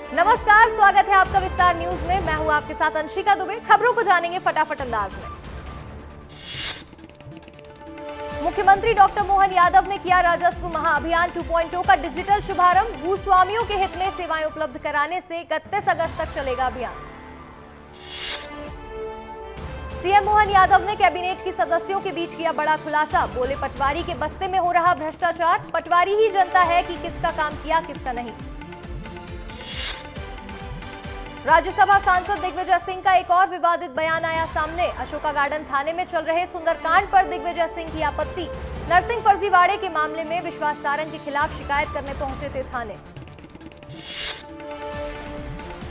नमस्कार, स्वागत है आपका विस्तार न्यूज में। मैं हूं आपके साथ अंशिका दुबे। खबरों को जानेंगे फटाफट अंदाज में। मुख्यमंत्री डॉक्टर मोहन यादव ने किया राजस्व महाअभियान 2.0 का डिजिटल शुभारंभ। भूस्वामियों के हित में सेवाएं उपलब्ध कराने से 31 अगस्त तक चलेगा अभियान। सीएम मोहन यादव ने कैबिनेट की सदस्यों के बीच किया बड़ा खुलासा। बोले, पटवारी के बस्ते में हो रहा भ्रष्टाचार, पटवारी ही जनता है कि किसका काम किया किसका नहीं। राज्यसभा सांसद दिग्विजय सिंह का एक और विवादित बयान आया सामने। अशोका गार्डन थाने में चल रहे सुंदरकांड पर दिग्विजय सिंह की आपत्ति। नरसिंह फर्जीवाड़े के मामले में विश्वास सारंग के खिलाफ शिकायत करने पहुंचे थे थाने।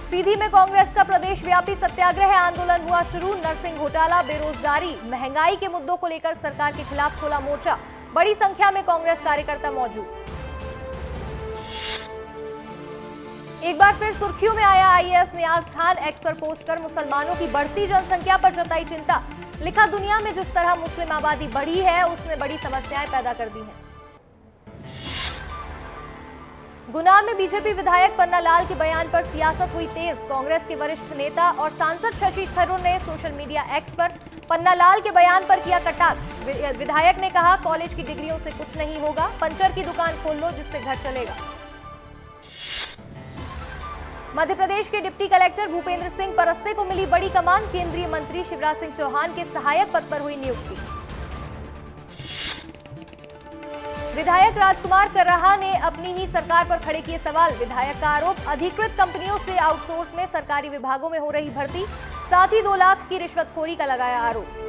सीधी में कांग्रेस का प्रदेश व्यापी सत्याग्रह आंदोलन हुआ शुरू। नरसिंह घोटाला, बेरोजगारी, महंगाई के मुद्दों को लेकर सरकार के खिलाफ खोला मोर्चा। बड़ी संख्या में कांग्रेस कार्यकर्ता मौजूद। एक बार फिर सुर्खियों में आया आईएएस नियाज खान। एक्स पर पोस्ट कर मुसलमानों की बढ़ती जनसंख्या पर जताई चिंता। लिखा, दुनिया में जिस तरह मुस्लिम आबादी बढ़ी है उसने बड़ी समस्याएं पैदा कर दी हैं। गुना में बीजेपी विधायक पन्ना लाल के बयान पर सियासत हुई तेज। कांग्रेस के वरिष्ठ नेता और सांसद शशि थरूर ने सोशल मीडिया एक्स पर पन्ना लाल के बयान पर किया कटाक्ष। विधायक ने कहा, कॉलेज की डिग्रियों से कुछ नहीं होगा, पंचर की दुकान खोल लो जिससे घर चलेगा। मध्य प्रदेश के डिप्टी कलेक्टर भूपेंद्र सिंह परस्ते को मिली बड़ी कमान। केंद्रीय मंत्री शिवराज सिंह चौहान के सहायक पद पर हुई नियुक्ति। विधायक राजकुमार कर्राहा ने अपनी ही सरकार पर खड़े किए सवाल। विधायक का आरोप, अधिकृत कंपनियों से आउटसोर्स में सरकारी विभागों में हो रही भर्ती, साथ ही 2 लाख की रिश्वतखोरी का लगाया आरोप।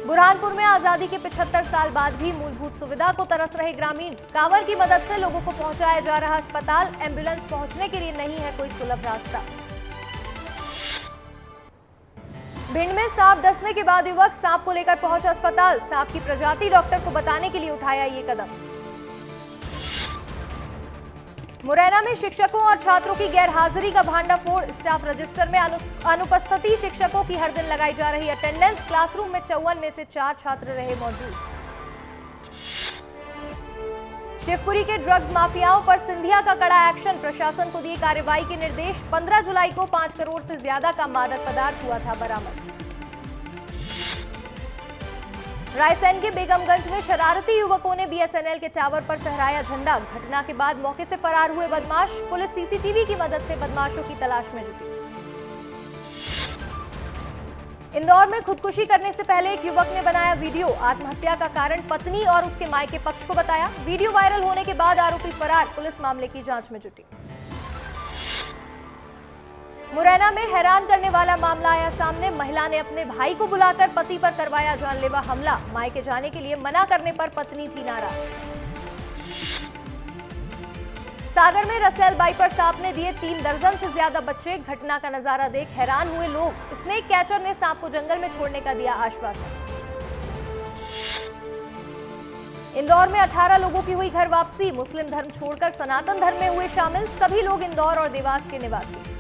बुरहानपुर में आजादी के 75 साल बाद भी मूलभूत सुविधा को तरस रहे ग्रामीण। कांवर की मदद से लोगों को पहुंचाया जा रहा अस्पताल। एम्बुलेंस पहुंचने के लिए नहीं है कोई सुलभ रास्ता। भिंड में सांप डसने के बाद युवक सांप को लेकर पहुंचा अस्पताल। सांप की प्रजाति डॉक्टर को बताने के लिए उठाया ये कदम। मुरैना में शिक्षकों और छात्रों की गैरहाजिरी का भांडाफोड़। स्टाफ रजिस्टर में अनुपस्थिति शिक्षकों की हर दिन लगाई जा रही अटेंडेंस। क्लासरूम में 54 में से 4 छात्र रहे मौजूद। शिवपुरी के ड्रग्स माफियाओं पर सिंधिया का कड़ा एक्शन। प्रशासन को दिए कार्रवाई के निर्देश। 15 जुलाई को 5 करोड़ से ज्यादा का मादक पदार्थ हुआ था बरामद। रायसेन के बेगमगंज में शरारती युवकों ने बीएसएनएल के टावर पर फहराया झंडा। घटना के बाद मौके से फरार हुए बदमाश। पुलिस सीसीटीवी की मदद से बदमाशों की तलाश में जुटी। इंदौर में खुदकुशी करने से पहले एक युवक ने बनाया वीडियो। आत्महत्या का कारण पत्नी और उसके मायके पक्ष को बताया। वीडियो वायरल होने के बाद आरोपी फरार। पुलिस मामले की जांच में जुटी। मुरैना में हैरान करने वाला मामला आया सामने। महिला ने अपने भाई को बुलाकर पति पर करवाया जानलेवा हमला। मायके जाने के लिए मना करने पर पत्नी थी नाराज। सागर में रसेल बाई पर सांप ने दिए 3 दर्जन से ज्यादा बच्चे। घटना का नजारा देख हैरान हुए लोग। स्नेक कैचर ने सांप को जंगल में छोड़ने का दिया आश्वासन। इंदौर में 18 लोगों की हुई घर वापसी। मुस्लिम धर्म छोड़कर सनातन धर्म में हुए शामिल। सभी लोग इंदौर और देवास के निवासी।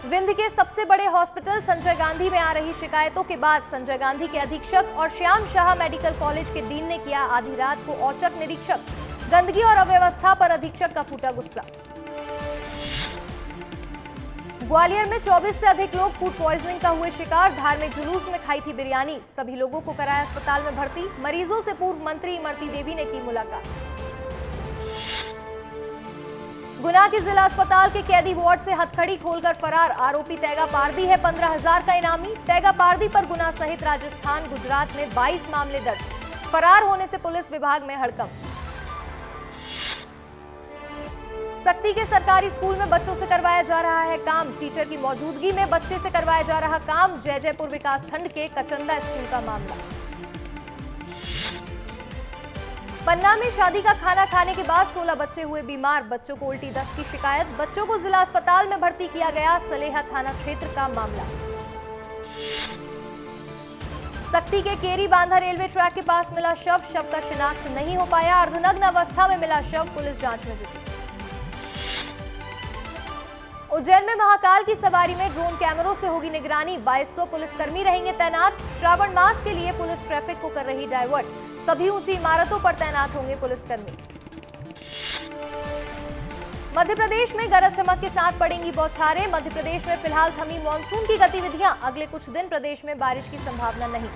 विंध्य के सबसे बड़े हॉस्पिटल संजय गांधी में आ रही शिकायतों के बाद संजय गांधी के अधीक्षक और श्याम शाह मेडिकल कॉलेज के डीन ने किया आधी रात को औचक निरीक्षक। गंदगी और अव्यवस्था पर अधीक्षक का फूटा गुस्सा। ग्वालियर में 24 से अधिक लोग फूड पॉइजनिंग का हुए शिकार। धार्मिक जुलूस में खाई थी बिरयानी। सभी लोगों को कराया अस्पताल में भर्ती। मरीजों से पूर्व मंत्री इमरती देवी ने की मुलाकात। गुना के जिला अस्पताल के कैदी वार्ड से हथकड़ी खोलकर फरार। आरोपी तैगा पारदी है। 15,000 का इनामी। तैगा पारदी पर गुना सहित राजस्थान, गुजरात में 22 मामले दर्ज। फरार होने से पुलिस विभाग में हड़कंप। सक्ती के सरकारी स्कूल में बच्चों से करवाया जा रहा है काम। टीचर की मौजूदगी में बच्चे से करवाया जा रहा काम। जयजयपुर विकासखंड के कचंदा स्कूल का मामला। पन्ना में शादी का खाना खाने के बाद 16 बच्चे हुए बीमार। बच्चों को उल्टी दस्त की शिकायत। बच्चों को जिला अस्पताल में भर्ती किया गया। सलेहा थाना क्षेत्र का मामला। सक्ती के केरी बांधा रेलवे ट्रैक के पास मिला शव। शव का शिनाख्त नहीं हो पाया। अर्धनग्न अवस्था में मिला शव। पुलिस जांच में जुटी। उज्जैन में महाकाल की सवारी में ड्रोन कैमरों से होगी निगरानी। 2200 पुलिसकर्मी रहेंगे तैनात। श्रावण मास के लिए पुलिस ट्रैफिक को कर रही डायवर्ट। सभी ऊंची इमारतों पर तैनात होंगे पुलिसकर्मी। मध्य प्रदेश में गरज चमक के साथ पड़ेंगी बौछारें। मध्य प्रदेश में फिलहाल थमी मॉनसून की गतिविधियां, अगले कुछ दिन प्रदेश में बारिश की संभावना नहीं।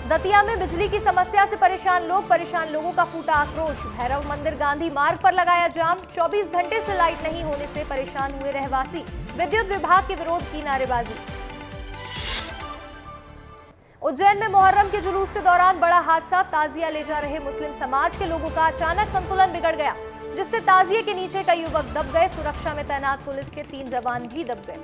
दतिया में बिजली की समस्या से परेशान लोगों का फूटा आक्रोश। भैरव मंदिर गांधी मार्ग पर लगाया जाम। 24 घंटे से लाइट नहीं होने से परेशान हुए रहवासी। विद्युत विभाग के विरोध की नारेबाजी। उज्जैन में मुहर्रम के जुलूस के दौरान बड़ा हादसा। ताजिया ले जा रहे मुस्लिम समाज के लोगों का अचानक संतुलन बिगड़ गया, जिससे ताजिए के नीचे कई युवक दब गए। सुरक्षा में तैनात पुलिस के 3 जवान भी दब गए।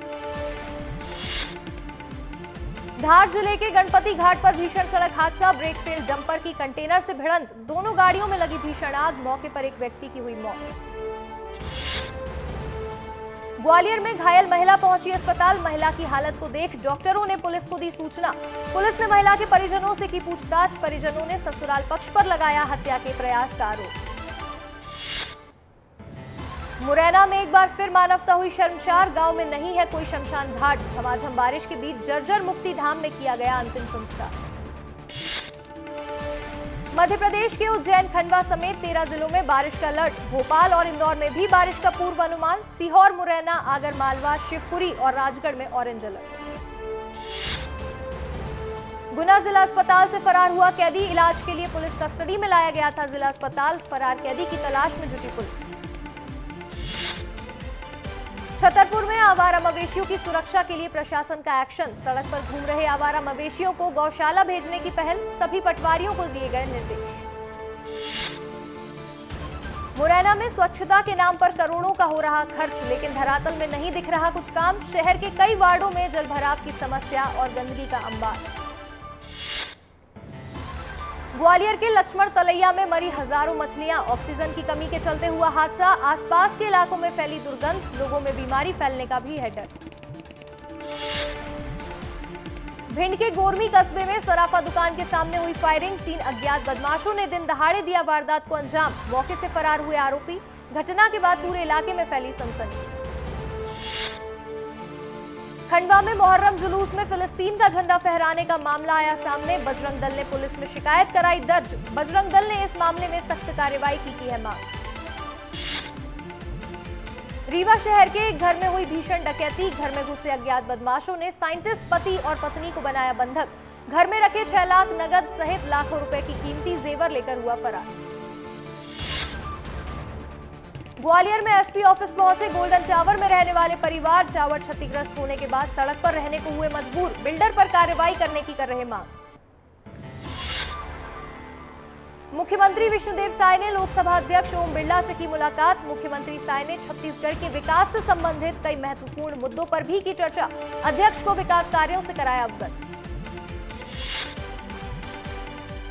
धार जिले के गणपति घाट पर भीषण सड़क हादसा। ब्रेक फेल डंपर की कंटेनर से भिड़ंत, दोनों गाड़ियों में लगी भीषण आग। मौके पर एक व्यक्ति की हुई मौत। ग्वालियर में घायल महिला पहुंची अस्पताल। महिला की हालत को देख डॉक्टरों ने पुलिस को दी सूचना। पुलिस ने महिला के परिजनों से की पूछताछ। परिजनों ने ससुराल पक्ष पर लगाया हत्या के प्रयास का आरोप। मुरैना में एक बार फिर मानवता हुई शर्मसार। गांव में नहीं है कोई शमशान घाट। झमाझम बारिश के बीच जर्जर मुक्ति धाम में किया गया अंतिम संस्कार। मध्य प्रदेश के उज्जैन, खंडवा समेत 13 जिलों में बारिश का अलर्ट। भोपाल और इंदौर में भी बारिश का पूर्व अनुमान। सीहोर, मुरैना, आगरमालवा, शिवपुरी और राजगढ़ में ऑरेंज अलर्ट। गुना जिला अस्पताल से फरार हुआ कैदी। इलाज के लिए पुलिस कस्टडी में लाया गया था जिला अस्पताल। फरार कैदी की तलाश में जुटी पुलिस। छतरपुर में आवारा मवेशियों की सुरक्षा के लिए प्रशासन का एक्शन। सड़क पर घूम रहे आवारा मवेशियों को गौशाला भेजने की पहल। सभी पटवारियों को दिए गए निर्देश। मुरैना में स्वच्छता के नाम पर करोड़ों का हो रहा खर्च, लेकिन धरातल में नहीं दिख रहा कुछ काम। शहर के कई वार्डों में जलभराव की समस्या और गंदगी का अंबार। ग्वालियर के लक्ष्मण तलैया में मरी हजारों मछलियां। ऑक्सीजन की कमी के चलते हुआ हादसा। आसपास के इलाकों में फैली दुर्गंध। लोगों में बीमारी फैलने का भी है डर। भिंड के गोरमी कस्बे में सराफा दुकान के सामने हुई फायरिंग। 3 अज्ञात बदमाशों ने दिन दहाड़े दिया वारदात को अंजाम। मौके से फरार हुए आरोपी। घटना के बाद पूरे इलाके में फैली सनसनी। खंडवा में मुहर्रम जुलूस में फिलिस्तीन का झंडा फहराने का मामला आया सामने। बजरंग दल ने पुलिस में शिकायत कराई दर्ज। बजरंग दल ने इस मामले में सख्त कार्रवाई की है मांग। रीवा शहर के एक घर में हुई भीषण डकैती। घर में घुसे अज्ञात बदमाशों ने साइंटिस्ट पति और पत्नी को बनाया बंधक। घर में रखे 6 लाख नगद सहित लाखों रुपए की कीमती जेवर लेकर हुआ फरार। ग्वालियर में एसपी ऑफिस पहुंचे गोल्डन टावर में रहने वाले परिवार। टावर क्षतिग्रस्त होने के बाद सड़क पर रहने को हुए मजबूर। बिल्डर पर कार्रवाई करने की कर रहे मांग। मुख्यमंत्री विष्णुदेव साय ने लोकसभा अध्यक्ष ओम बिरला से की मुलाकात। मुख्यमंत्री साय ने छत्तीसगढ़ के विकास से संबंधित कई महत्वपूर्ण मुद्दों पर भी की चर्चा। अध्यक्ष को विकास कार्यों से कराया अवगत।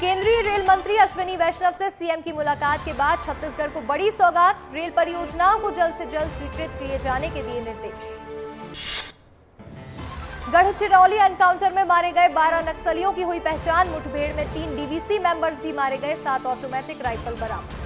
केंद्रीय रेल मंत्री अश्विनी वैष्णव से सीएम की मुलाकात के बाद छत्तीसगढ़ को बड़ी सौगात। रेल परियोजनाओं को जल्द से जल्द स्वीकृत किए जाने के दिए निर्देश। गढ़चिरौली एनकाउंटर में मारे गए 12 नक्सलियों की हुई पहचान। मुठभेड़ में 3 डीवीसी मेंबर्स भी मारे गए। 7 ऑटोमेटिक राइफल बरामद।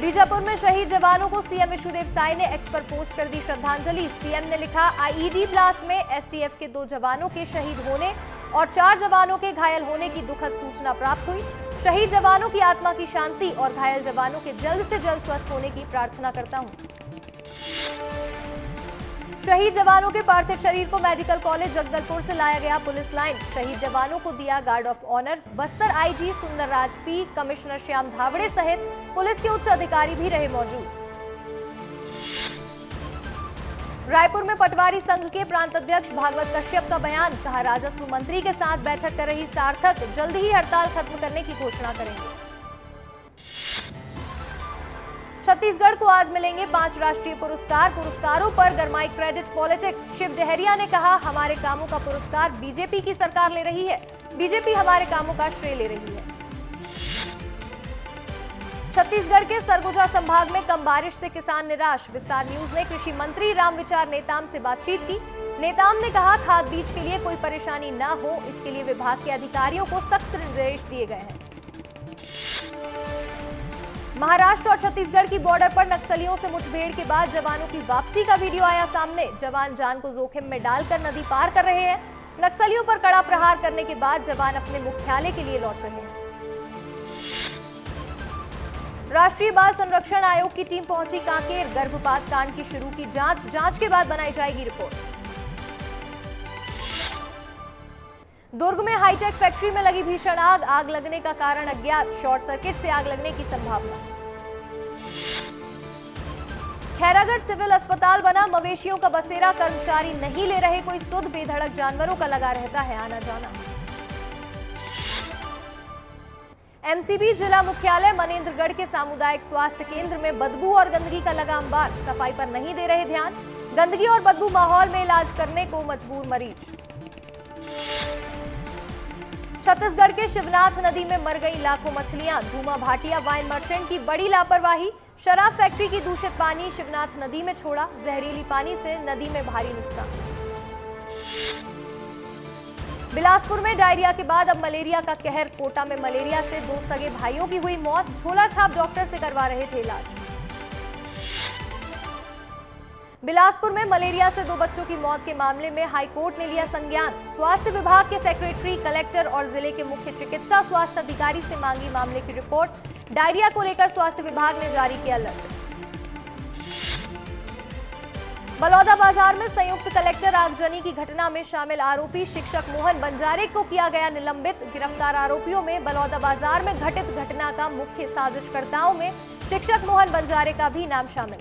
बीजापुर में शहीद जवानों को सीएम विष्णुदेव साय ने एक्स पर पोस्ट कर दी श्रद्धांजलि। सीएम ने लिखा, आईईडी ब्लास्ट में एसटीएफ के 2 जवानों के शहीद होने और 4 जवानों के घायल होने की दुखद सूचना प्राप्त हुई। शहीद जवानों की आत्मा की शांति और घायल जवानों के जल्द से जल्द स्वस्थ होने की प्रार्थना करता हूं। शहीद जवानों के पार्थिव शरीर को मेडिकल कॉलेज जगदलपुर से लाया गया पुलिस लाइन। शहीद जवानों को दिया guard of honour. Bastar IG Sundarraj P, commissioner Shyam Dhawade सहित पुलिस के उच्च अधिकारी भी रहे मौजूद। रायपुर में पटवारी संघ के प्रांत अध्यक्ष भागवत कश्यप का बयान। कहा, राजस्व मंत्री के साथ बैठक कर रही सार्थक जल्द ही हड़ताल खत्म करने की घोषणा करेंगे। छत्तीसगढ़ को आज मिलेंगे 5 राष्ट्रीय पुरस्कार। पुरस्कारों पर गरमाई क्रेडिट पॉलिटिक्स। शिव डहरिया ने कहा, हमारे कामों का पुरस्कार बीजेपी की सरकार ले रही है। बीजेपी हमारे कामों का श्रेय ले रही है। छत्तीसगढ़ के सरगुजा संभाग में कम बारिश से किसान निराश। विस्तार न्यूज ने कृषि मंत्री रामविचार नेताम से बातचीत की। नेताम ने कहा, खाद बीज के लिए कोई परेशानी न हो, इसके लिए विभाग के अधिकारियों को सख्त निर्देश दिए गए हैं। महाराष्ट्र और छत्तीसगढ़ की बॉर्डर पर नक्सलियों से मुठभेड़ के बाद जवानों की वापसी का वीडियो आया सामने। जवान जान को जोखिम में डालकर नदी पार कर रहे हैं। नक्सलियों पर कड़ा प्रहार करने के बाद जवान अपने मुख्यालय के लिए लौट रहे हैं। राष्ट्रीय बाल संरक्षण आयोग की टीम पहुंची कांकेर, गर्भपात कांड की शुरू की जांच के बाद बनाई जाएगी रिपोर्ट। दुर्ग में हाईटेक फैक्ट्री में लगी भीषण आग लगने का कारण अज्ञात, शॉर्ट सर्किट से आग लगने की संभावना। खैरागढ़ सिविल अस्पताल बना मवेशियों का बसेरा, कर्मचारी नहीं ले रहे कोई सुध, बेधड़क जानवरों का लगा रहता है आना जाना। एमसीबी जिला मुख्यालय मनेंद्रगढ़ के सामुदायिक स्वास्थ्य केंद्र में बदबू और गंदगी का लगा अंबार, सफाई पर नहीं दे रहे ध्यान, गंदगी और बदबू माहौल में इलाज करने को मजबूर मरीज। छत्तीसगढ़ के शिवनाथ नदी में मर गई लाखों मछलियां, धूमा भाटिया वाइन मर्चेंट की बड़ी लापरवाही, शराब फैक्ट्री की दूषित पानी शिवनाथ नदी में छोड़ा, जहरीली पानी से नदी में भारी नुकसान। बिलासपुर में डायरिया के बाद अब मलेरिया का कहर, कोटा में मलेरिया से 2 सगे भाइयों की हुई मौत, झोला छाप डॉक्टर से करवा रहे थे इलाज। बिलासपुर में मलेरिया से 2 बच्चों की मौत के मामले में हाईकोर्ट ने लिया संज्ञान, स्वास्थ्य विभाग के सेक्रेटरी, कलेक्टर और जिले के मुख्य चिकित्सा स्वास्थ्य अधिकारी से मांगी मामले की रिपोर्ट, डायरिया को लेकर स्वास्थ्य विभाग ने जारी किया अलर्ट। बलौदाबाजार में संयुक्त कलेक्टर आगजनी की घटना में शामिल आरोपी शिक्षक मोहन बंजारे को किया गया निलंबित, गिरफ्तार आरोपियों में बलौदाबाजार में घटित घटना का मुख्य साजिशकर्ताओं में शिक्षक मोहन बंजारे का भी नाम शामिल।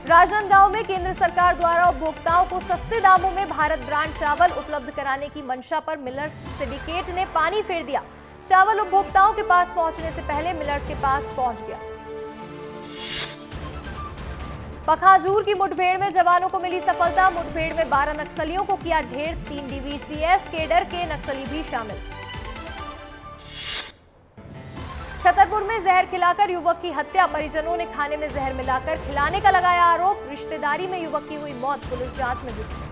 राजनांदगांव में केंद्र सरकार द्वारा उपभोक्ताओं को सस्ते दामों में भारत ब्रांड चावल उपलब्ध कराने की मंशा पर मिलर्स सिंडिकेट ने पानी फेर दिया, चावल उपभोक्ताओं के पास पहुंचने से पहले मिलर्स के पास पहुंच गया। पखाजूर की मुठभेड़ में जवानों को मिली सफलता, मुठभेड़ में 12 नक्सलियों को किया ढेर, 3 डीवीसीएस केडर के नक्सली भी शामिल। छतरपुर में जहर खिलाकर युवक की हत्या, परिजनों ने खाने में जहर मिलाकर खिलाने का लगाया आरोप, रिश्तेदारी में युवक की हुई मौत, पुलिस जांच में जुटी।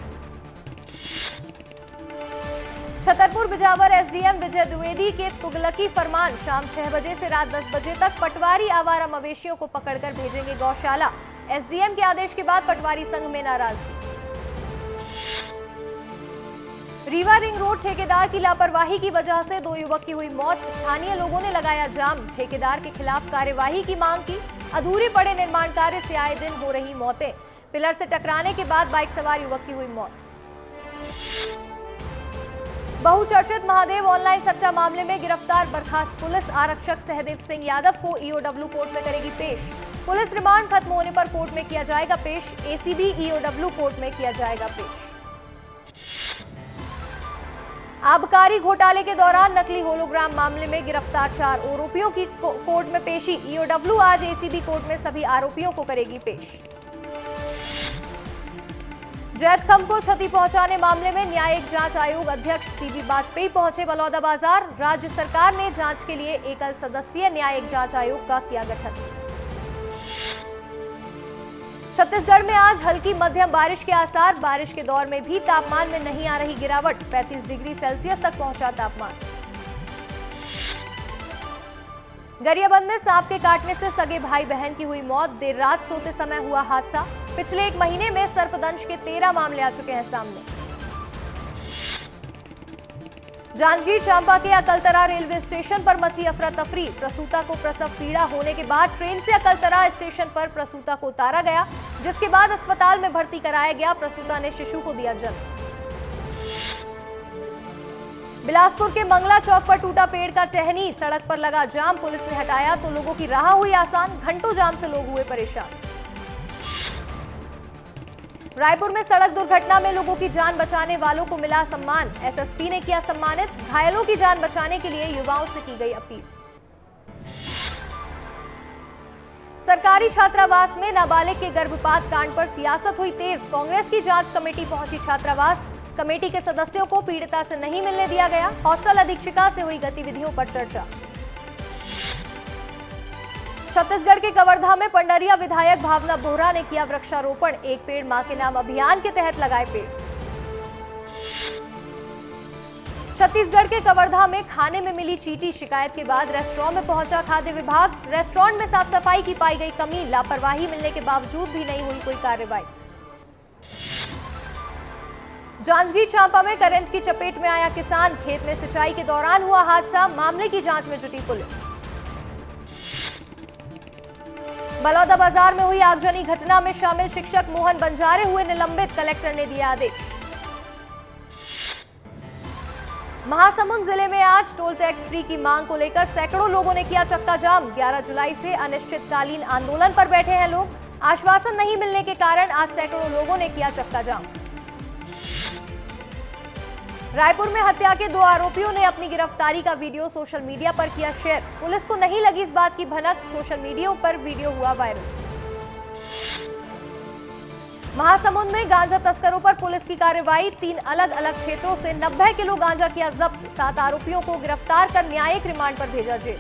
छतरपुर बिजावर एसडीएम विजय द्विवेदी के तुगलकी फरमान, शाम 6 बजे से रात 10 बजे तक पटवारी आवारा मवेशियों को पकड़कर भेजेंगे गौशाला, एसडीएम के आदेश के बाद पटवारी संघ में नाराजगी। रीवा रिंग रोड ठेकेदार की लापरवाही की वजह से 2 युवक की हुई मौत, स्थानीय लोगों ने लगाया जाम, ठेकेदार के खिलाफ कार्यवाही की मांग की, अधूरे पड़े निर्माण कार्य से आए दिन हो रही मौतें, पिलर से टकराने के बाद बाइक सवार युवक की हुई मौत। बहुचर्चित महादेव ऑनलाइन सट्टा मामले में गिरफ्तार बर्खास्त पुलिस आरक्षक सहदेव सिंह यादव को ईओडब्ल्यू कोर्ट में करेगी पेश, पुलिस रिमांड खत्म होने पर कोर्ट में किया जाएगा पेश, एसीबी ईओडब्ल्यू कोर्ट में किया जाएगा पेश। आबकारी घोटाले के दौरान नकली होलोग्राम मामले में गिरफ्तार 4 आरोपियों की कोर्ट में पेशी, ईओडब्ल्यू आज एसीबी कोर्ट में सभी आरोपियों को करेगी पेश। जैतखम को क्षति पहुंचाने मामले में न्यायिक जांच आयोग अध्यक्ष सीबी वाजपेयी पहुंचे बलौदाबाजार, राज्य सरकार ने जांच के लिए एकल सदस्यीय न्यायिक जांच आयोग का किया गठन। छत्तीसगढ़ में आज हल्की मध्यम बारिश के आसार, बारिश के दौर में भी तापमान में नहीं आ रही गिरावट, 35 डिग्री सेल्सियस तक पहुंचा तापमान। गरियाबंद में सांप के काटने से सगे भाई बहन की हुई मौत, देर रात सोते समय हुआ हादसा, पिछले 1 महीने में सर्पदंश के 13 मामले आ चुके हैं सामने। जांजगीर चांपा के अकलतरा रेलवे स्टेशन पर मची अफरा तफरी, प्रसूता को प्रसव पीड़ा होने के बाद ट्रेन से अकलतरा स्टेशन पर प्रसूता को उतारा गया, जिसके बाद अस्पताल में भर्ती कराया गया, प्रसूता ने शिशु को दिया जन्म। बिलासपुर के मंगला चौक पर टूटा पेड़ का टहनी, सड़क पर लगा जाम, पुलिस ने हटाया तो लोगों की राह हुई आसान, घंटों जाम से लोग हुए परेशान। रायपुर में सड़क दुर्घटना में लोगों की जान बचाने वालों को मिला सम्मान, एसएसपी ने किया सम्मानित, घायलों की जान बचाने के लिए युवाओं से की गई अपील। सरकारी छात्रावास में नाबालिग के गर्भपात कांड पर सियासत हुई तेज, कांग्रेस की जांच कमेटी पहुंची छात्रावास, कमेटी के सदस्यों को पीड़िता से नहीं मिलने दिया गया, हॉस्टल अधीक्षिका से हुई गतिविधियों पर चर्चा। छत्तीसगढ़ के कवर्धा में पंडरिया विधायक भावना बोहरा ने किया वृक्षारोपण, एक पेड़ मां के नाम अभियान के तहत लगाए पेड़। छत्तीसगढ़ के कवर्धा में खाने में मिली चींटी, शिकायत के बाद रेस्टोरेंट में पहुंचा खाद्य विभाग, रेस्टोरेंट में साफ सफाई की पाई गई कमी, लापरवाही मिलने के बावजूद भी नहीं हुई कोई कार्रवाई। जांजगीर चांपा में करंट की चपेट में आया किसान, खेत में सिंचाई के दौरान हुआ हादसा, मामले की जांच में जुटी पुलिस। बलौदा बाजार में हुई आगजनी घटना में शामिल शिक्षक मोहन बंजारे हुए निलंबित, कलेक्टर ने दिया आदेश। महासमुंद जिले में आज टोल टैक्स फ्री की मांग को लेकर सैकड़ों लोगों ने किया चक्का जाम। 11 जुलाई से अनिश्चितकालीन आंदोलन पर बैठे हैं लोग। आश्वासन नहीं मिलने के कारण आज सैकड़ों लोगों ने किया चक्का जाम। रायपुर में हत्या के 2 आरोपियों ने अपनी गिरफ्तारी का वीडियो सोशल मीडिया पर किया शेयर। पुलिस को नहीं लगी इस बात की भनक, सोशल मीडिया पर वीडियो हुआ वायरल। महासमुंद में गांजा तस्करों पर पुलिस की कार्रवाई। 3 अलग अलग क्षेत्रों से 90 किलो गांजा किया जब्त। 7 आरोपियों को गिरफ्तार कर न्यायिक रिमांड पर भेजा जेल।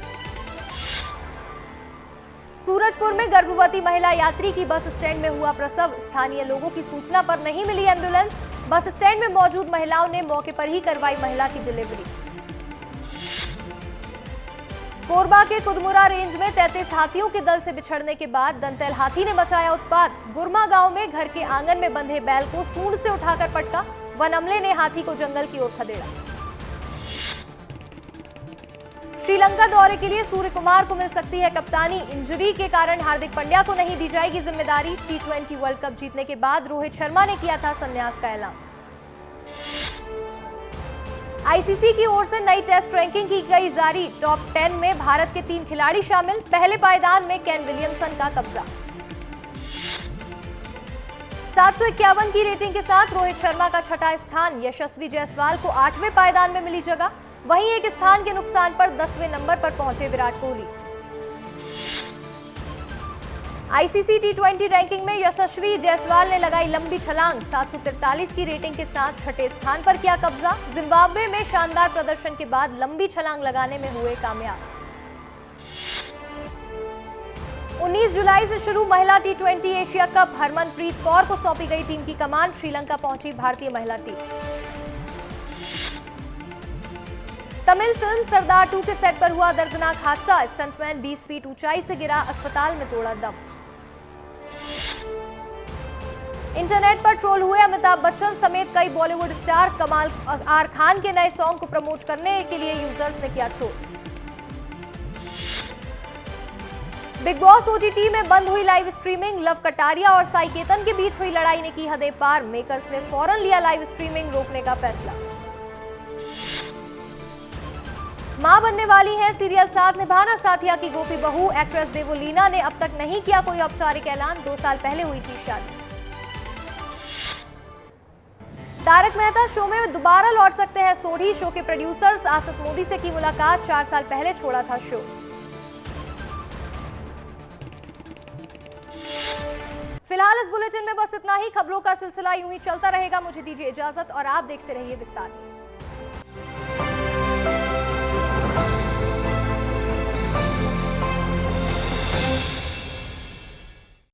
सूरजपुर में गर्भवती महिला यात्री की बस स्टैंड में हुआ प्रसव। स्थानीय लोगों की सूचना पर नहीं मिली एम्बुलेंस। बस स्टैंड में मौजूद महिलाओं ने मौके पर ही करवाई महिला की डिलीवरी। कोरबा के कुदमुरा रेंज में 33 हाथियों के दल से बिछड़ने के बाद दंतैल हाथी ने मचाया उत्पात। गुरमा गांव में घर के आंगन में बंधे बैल को सूंड से उठाकर पटका। वन अमले ने हाथी को जंगल की ओर खदेड़ा। श्रीलंका दौरे के लिए सूर्य कुमार को मिल सकती है कप्तानी। इंजरी के कारण हार्दिक पांड्या को नहीं दी जाएगी जिम्मेदारी। T20 वर्ल्ड कप जीतने के बाद रोहित शर्मा ने किया था संन्यास का ऐलान। आईसीसी की ओर से नई टेस्ट रैंकिंग की गई जारी। टॉप 10 में भारत के 3 खिलाड़ी शामिल। पहले पायदान में केन विलियमसन का कब्जा। 751 की रेटिंग के साथ रोहित शर्मा का छठा स्थान। यशस्वी जायसवाल को 8वें पायदान में मिली जगह। वहीं एक स्थान के नुकसान पर 10वें नंबर पर पहुंचे Virat Kohli. ICC T20 ranking में यशस्वी जायसवाल ने लगाई लंबी छलांग। 743 की रेटिंग के साथ छठे स्थान पर किया कब्जा। जिम्बाब्वे में शानदार प्रदर्शन के बाद लंबी छलांग लगाने में हुए कामयाब। 19 जुलाई से शुरू महिला T20 Asia cup. Harmanpreet Kaur को सौंपी गई टीम की कमान। श्रीलंका पहुंची भारतीय महिला टीम। तमिल फिल्म सरदार 2 के सेट पर हुआ दर्दनाक हादसा। स्टंटमैन 20 फीट ऊंचाई से गिरा, अस्पताल में तोड़ा दम। इंटरनेट पर ट्रोल हुए अमिताभ बच्चन समेत कई बॉलीवुड स्टार। कमाल आर खान के नए सॉन्ग को प्रमोट करने के लिए यूजर्स ने किया ट्रोल। बिग बॉस OTT में बंद हुई लाइव स्ट्रीमिंग। लव कटारिया और साई केतन के बीच हुई लड़ाई ने की हदें पार। मेकर्स ने फौरन लिया लाइव स्ट्रीमिंग रोकने का फैसला। मां बनने वाली हैं सीरियल साथ निभाना साथिया की गोपी बहू। एक्ट्रेस देवोलीना ने अब तक नहीं किया कोई औपचारिक ऐलान। 2 साल पहले हुई थी शादी। तारक मेहता शो में दोबारा लौट सकते हैं सोढ़ी। शो के प्रोड्यूसर्स आसिफ मोदी से की मुलाकात। 4 साल पहले छोड़ा था शो। फिलहाल इस बुलेटिन में बस इतना ही। खबरों का सिलसिला यूं ही चलता रहेगा। मुझे दीजिए इजाजत और आप देखते रहिए विस्तार न्यूज।